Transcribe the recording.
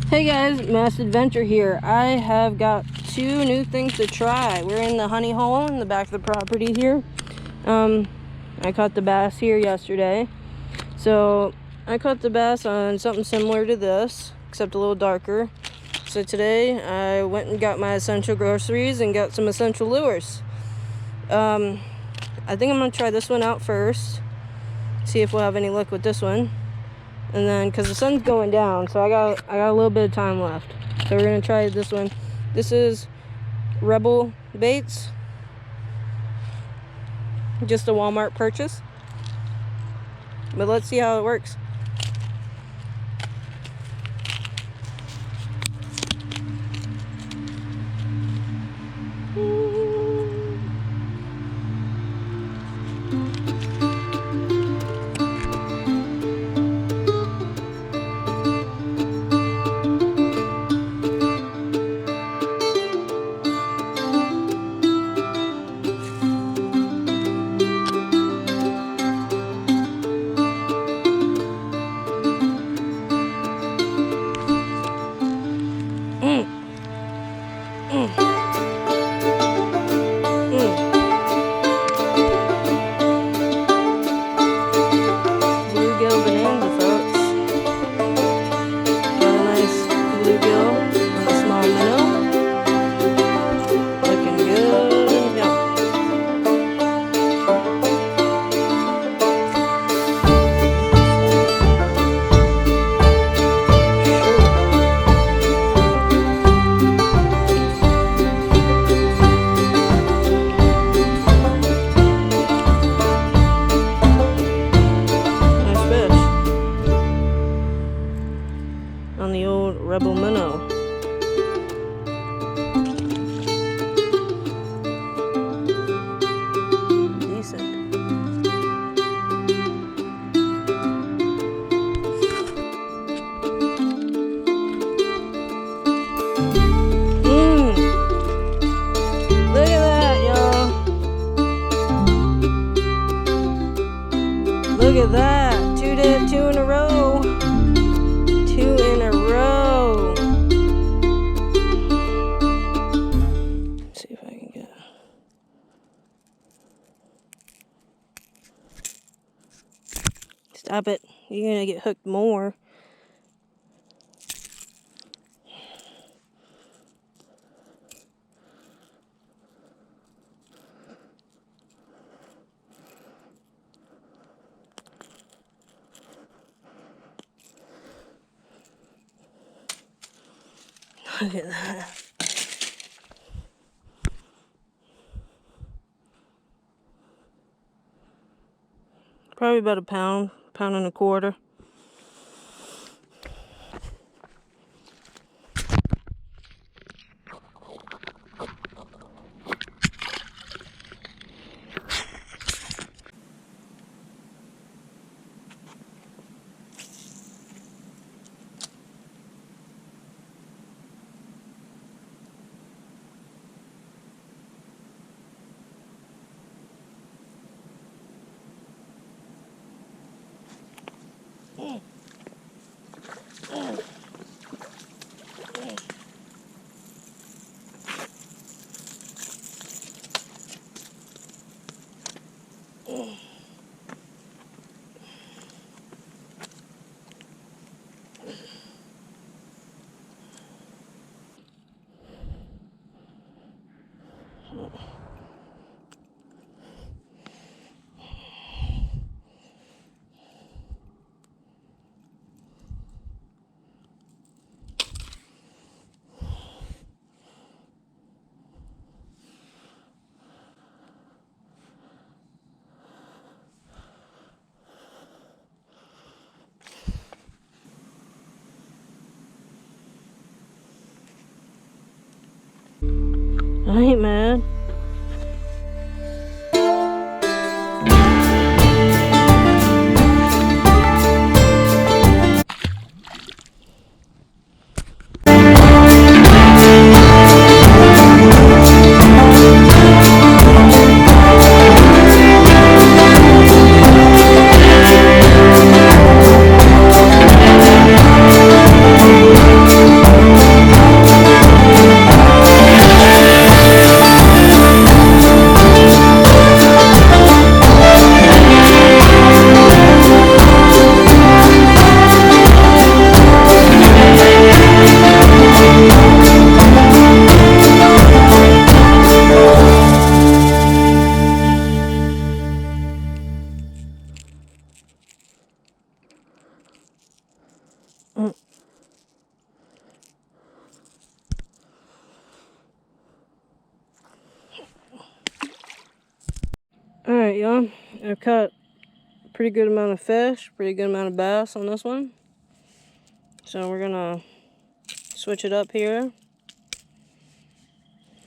Hey guys, Mass Adventure here. I have got 2 new things to try. We're in the honey hole in the back of the property here. I caught the bass here yesterday. So I caught the bass on something similar to this, except a little darker. So today I went and got my essential groceries and got some essential lures. I think I'm gonna try this one out first. See if we'll have any luck with this one. And then, because the sun's going down, so I got a little bit of time left. So we're gonna try this one. This is Rebel Baits. Just a Walmart purchase. But let's see how it works. Bluegill bonanza, folks. Got a nice bluegill and a small minnow. Looking good. Yep. On the old Rebel minnow. Decent. Look at that, y'all. Look at that. Two in a row. 2 in a row. Let's see if I can get. Stop it. You're gonna get hooked more. Look at that. Probably about a pound and a quarter. I ain't mad. Alright, y'all. I've caught a pretty good amount of fish, pretty good amount of bass on this one. So we're gonna switch it up here.